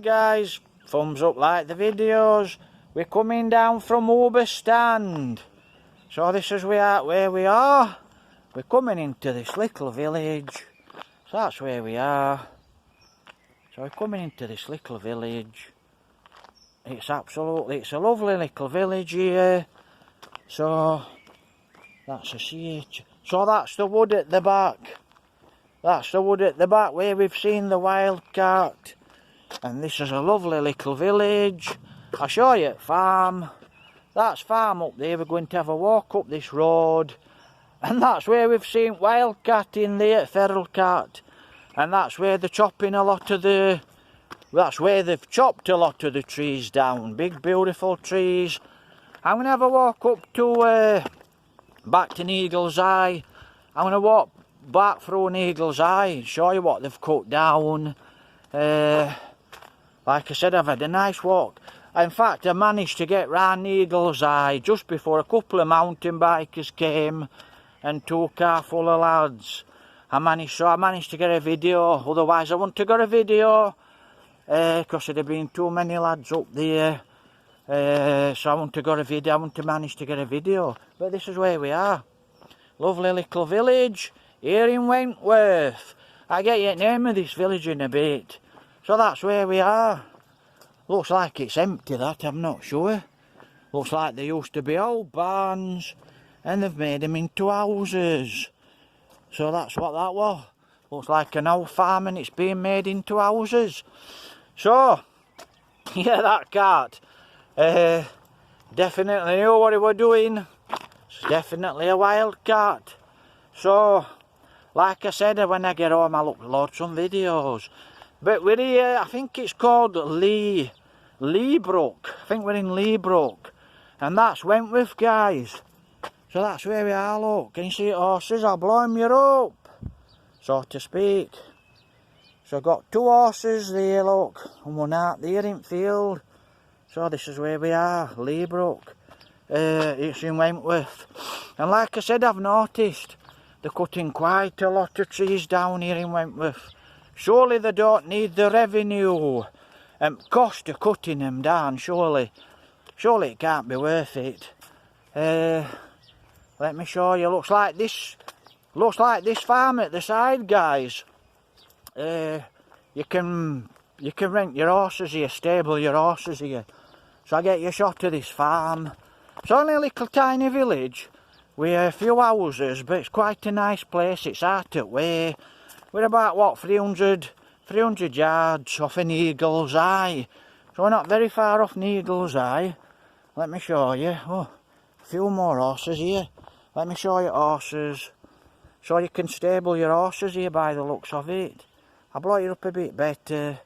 Right guys, thumbs up, like the videos. We're coming down from Hoober stand. So this is where we are. We're coming into this little village. So that's where we are. So we're coming into this little village. It's a lovely little village here. So that's a CH. So that's the wood at the back. That's the wood at the back where we've seen the wild cart. And this is a lovely little village. I'll show you at farm. That's farm up there. We're going to have a walk up this road. And that's where we've seen wildcat in there, feral cat. And that's where they're chopping a lot of the... That's where they've chopped a lot of the trees down. Big beautiful trees. I'm going to have a walk up to... back to Eagle's Eye. I'm going to walk back through an Eagle's Eye and show you what they've cut down. Like I said, I've had a nice walk. In fact, I managed to get round Eagle's Eye just before a couple of mountain bikers came and 2 car full of lads. I managed to get a video, otherwise I wouldn't have got a video because there'd have been too many lads up there. So I wouldn't have got a video, I wouldn't have managed to get a video. But this is where we are. Lovely little village here in Wentworth. I'll get you the name of this village in a bit. So that's where we are. Looks like it's empty, that, I'm not sure. Looks like there used to be old barns and they've made them into houses. So that's what that was. Looks like an old farm and it's being made into houses. So, yeah, that cart. Definitely knew what he was doing. It's definitely a wild cart. So, like I said, when I get home I'll upload some videos. But we're here, I think it's called LEA Brook. I think we're in LEA Brook. And that's Wentworth, guys. So that's where we are, look. Can you see horses? I'll blow them you up, so to speak. So I've got 2 horses there, look. And 1 out there in field. So this is where we are, LEA Brook. It's in Wentworth. And like I said, I've noticed they're cutting quite a lot of trees down here in Wentworth. Surely they don't need the revenue and cost of cutting them down, surely. Surely it can't be worth it. Let me show you. Looks like this farm at the side, guys. You can rent your horses here, stable your horses here. So I get you a shot of this farm. It's only a little tiny village with a few houses, but it's quite a nice place. It's out of way. We're about, what, 300 yards off an Eagle's Eye. So we're not very far off an Eagle's Eye. Let me show you. Oh, a few more horses here. Let me show you horses. So you can stable your horses here by the looks of it. I'll blow you up a bit better.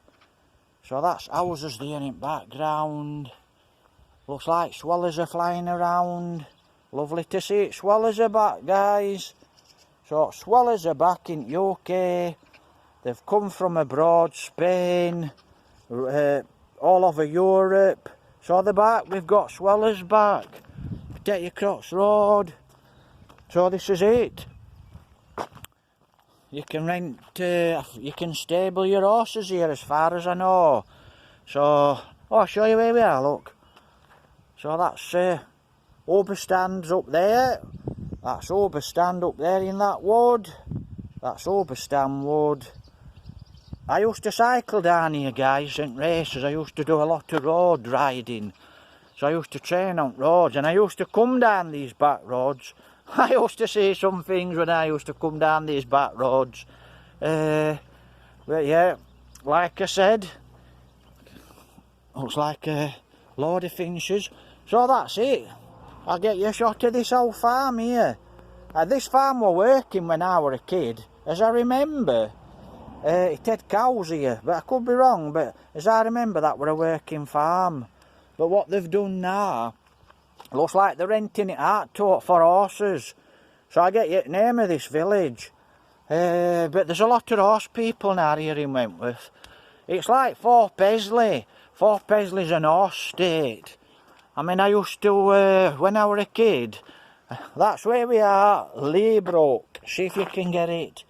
So that's houses there in the background. Looks like swallows are flying around. Lovely to see it. Swallows are back, guys. So swallows are back in UK. They've come from abroad, Spain, all over Europe. So they're back. We've got swallows back. Take your Cross Road. So this is it. You can rent, you can stable your horses here as far as I know. So, oh, I'll show you where we are, look. So that's Hoober stands up there. That's Hoober stand up there in that wood. That's Hoober stand wood. I used to cycle down here, guys, in races. I used to do a lot of road riding. So I used to train on roads and I used to come down these back roads. I used to see some things when I used to come down these back roads. But yeah, like I said, looks like a load of finches. So that's it. I'll get you a shot of this old farm here. This farm were working when I were a kid, as I remember. It had cows here, but I could be wrong, but as I remember that were a working farm. But what they've done now, looks like they're renting it out for horses. So I get you the name of this village. But there's a lot of horse people now here in Wentworth. It's like Fort Paisley. Fort Paisley's an horse state. I mean, I used to, when I were a kid, that's where we are, LEA Brook. See if you can get it.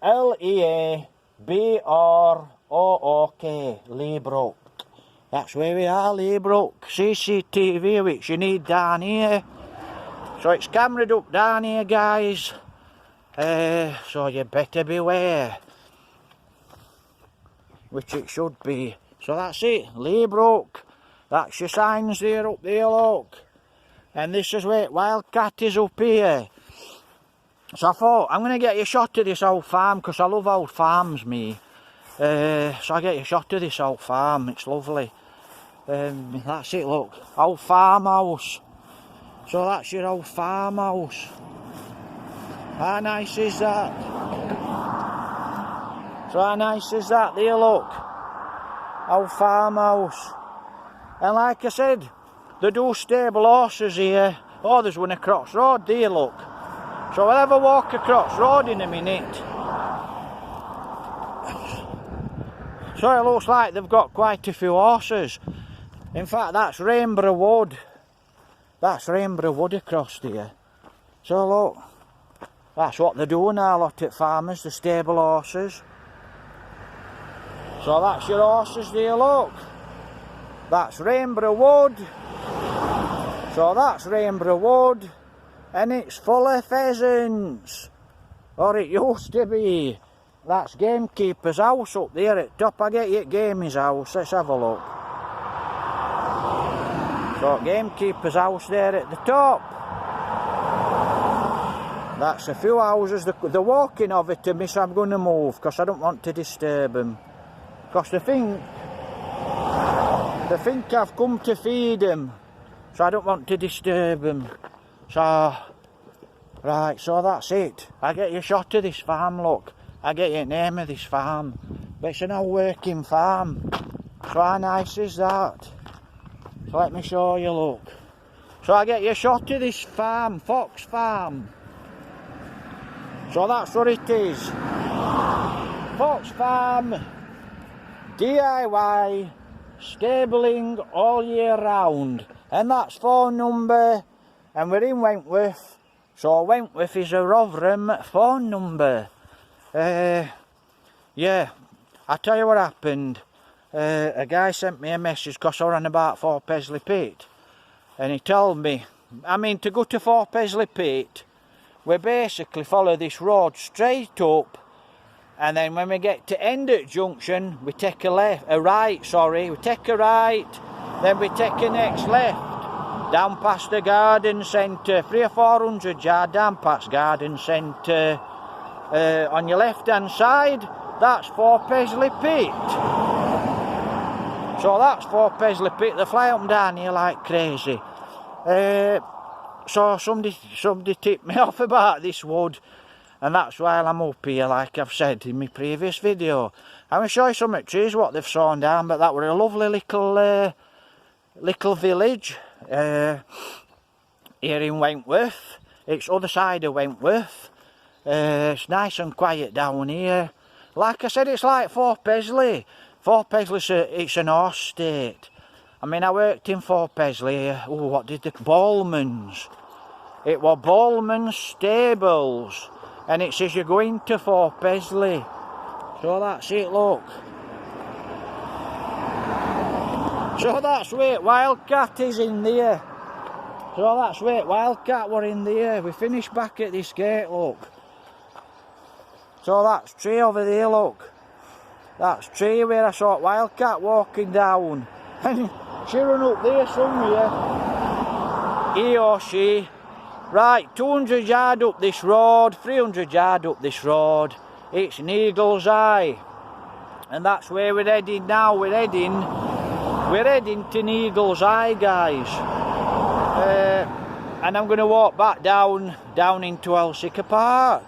LEA BROOK. Wentworth LEA BROOK. That's where we are, LEA BROOK. CCTV, which you need down here. So it's cameraed up down here, guys. So you better beware. Which it should be. So that's it, LEA BROOK. That's your signs there up there, look. And this is where Wildcat is up here. So I thought, I'm going to get you a shot of this old farm, because I love old farms, me. So I get you a shot of this old farm, it's lovely. That's it, look, old farmhouse. So that's your old farmhouse. How nice is that? So how nice is that there, look? Old farmhouse. And like I said, they do stable horses here. Oh, there's one across road there, look. So I'll have a walk across road in a minute. So it looks like they've got quite a few horses. In fact, that's Rainbow Wood. That's Rainbow Wood across there. So look, that's what they do now, a lot of farmers, the stable horses. So that's your horses there, look. That's Rainbow Wood. So that's Rainbow Wood. And it's full of pheasants. Or it used to be. That's Gamekeeper's house up there at top. I get you at Gamey's house. Let's have a look. So Gamekeeper's house there at the top. That's a few houses. They're walking over to me, so I'm going to move because I don't want to disturb them. Because they think I've come to feed them. So I don't want to disturb them. So, right, so that's it. I get you a shot of this farm, look. I get you a name of this farm. But it's an old working farm. So how nice is that? So let me show you, look. So I get you a shot of this farm, Fox Farm. So that's what it is. Fox Farm, DIY, stabling all year round. And that's phone number. And we're in Wentworth, so Wentworth is a Rotherham phone number. Yeah, I'll tell you what happened. A guy sent me a message because I ran about Fort Paisley Pit. And he told me, I mean, to go to Fort Paisley Pit, we basically follow this road straight up. And then when we get to Endert Junction, we take we take a right, then we take a next left. Down past the garden centre, 300 or 400 yards down past garden centre. On your left hand side, that's Fort Paisley Pit. So that's Fort Paisley Pit. They fly up and down here like crazy. So somebody tipped me off about this wood, and that's why I'm up here, like I've said in my previous video. I'm going to show you some of the trees what they've sawn down, but that were a lovely little village. Here in Wentworth. It's other side of Wentworth. It's nice and quiet down here. Like I said, it's like Fort Paisley. Fort Paisley, it's an horse state. I mean, I worked in Fort Paisley. Oh, what did the Bowman's? It was Bowman's Stables. And it says you're going to Fort Paisley. So that's it, look. So that's where Wildcat is in there. So that's where Wildcat were in there. We finished back at this gate, look. So that's tree over there, look. That's tree where I saw Wildcat walking down. And she run up there somewhere. He or she. Right, 200 yards up this road, 300 yards up this road. It's an Eagle's Eye. And that's where we're heading now. We're heading to Eagle's Eye, guys. And I'm going to walk back down into Elsicker Park.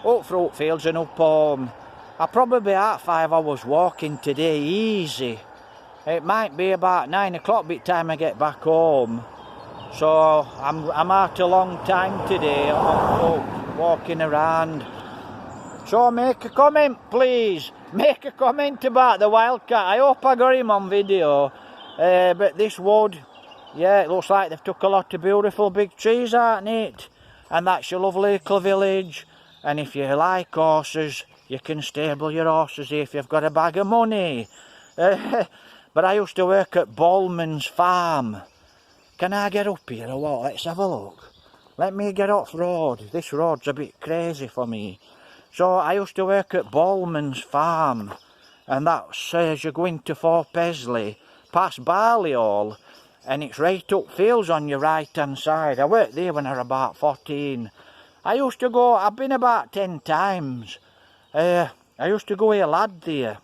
Up Fruit Fields and up home. I'll probably be out 5 hours walking today, easy. It might be about 9 o'clock by the time I get back home. So I'm out a long time today, walking around. So make a comment, please. Make a comment about the Wildcat. I hope I got him on video. But this wood, yeah, it looks like they've took a lot of beautiful big trees out in it. And that's your lovely little village. And if you like horses, You can stable your horses here if you've got a bag of money. But I used to work at Ballman's farm. Can I get up here or what? Let's have a look. Let me get off road. This road's a bit crazy for me. So I used to work at Ballman's farm. And that's as you go into Fort Paisley, past Barley Hall, and it's right up fields on your right hand side. I worked there when I was about 14. I used to go, I've been about 10 times. I used to go with a lad there,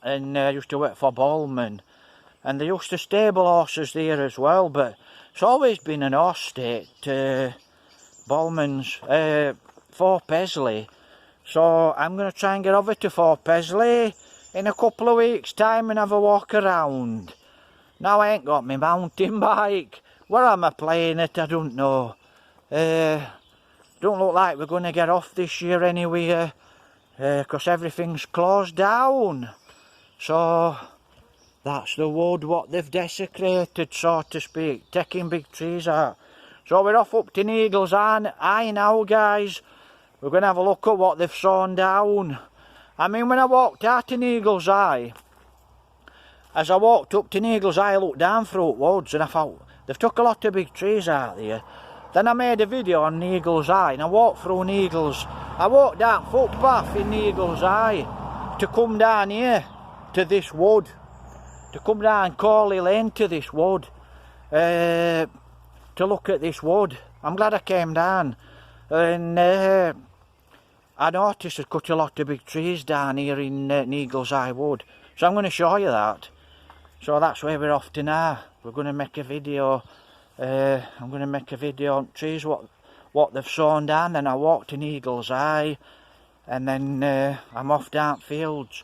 and I used to work for Ballman. And they used to stable horses there as well, but it's always been an horse state, Ballman's, Fort Paisley. So I'm going to try and get over to Fort Paisley in a couple of weeks' time and have a walk around. Now I ain't got my mountain bike. Where am I playing it? I don't know. Don't look like we're going to get off this year anyway, because everything's closed down. So that's the wood what they've desecrated, so to speak, taking big trees out. So we're off up to Eagle's Eye now, guys. We're going to have a look at what they've sawn down. I mean, when I walked out in Eagle's Eye, as I walked up to Eagle's Eye, I looked down through the woods and I thought, they've took a lot of big trees out there. Then I made a video on Eagle's Eye and I walked through I walked down footpath in Eagle's Eye to come down here to this wood. To come down Corley Lane to this wood. To look at this wood. I'm glad I came down. And I noticed they've cut a lot of big trees down here in Eagle's Eye Wood. So I'm going to show you that. So that's where we're off to now. We're going to make a video. I'm going to make a video on trees, what they've sawn down. Then I walked in Eagle's Eye. And then I'm off down fields.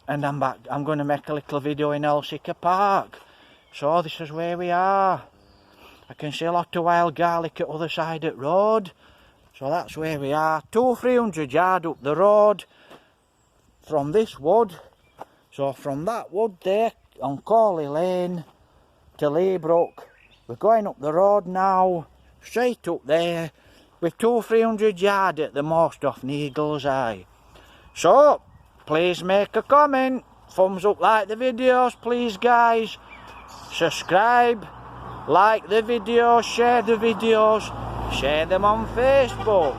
And I'm back. I'm going to make a little video in Elsica Park. So this is where we are. I can see a lot of wild garlic at the other side of the road. So that's where we are, 200-300 yards up the road from this wood. So from that wood there on Corley Lane to Lea Brook, we're going up the road now, straight up there, with 200-300 yards at the most off Eagle's Eye. So, please make a comment, thumbs up, like the videos please guys, subscribe, like the videos, share the videos. Share them on Facebook.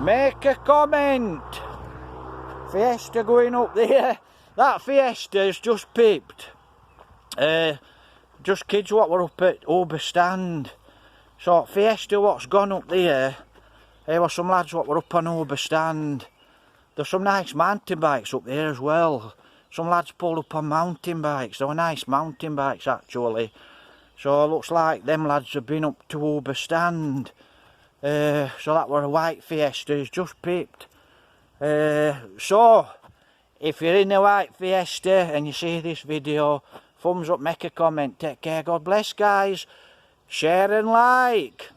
Make a comment. Fiesta going up there. That Fiesta is just peeped. Just kids what were up at Hoober stand. So Fiesta what's gone up there. There were some lads what were up on Hoober stand. There's some nice mountain bikes up there as well. Some lads pulled up on mountain bikes. They were nice mountain bikes actually. So it looks like them lads have been up to Hoober stand. So that were a white Fiesta, it's just peeped. So, if you're in the white Fiesta and you see this video, thumbs up, make a comment, take care, God bless guys, share and like.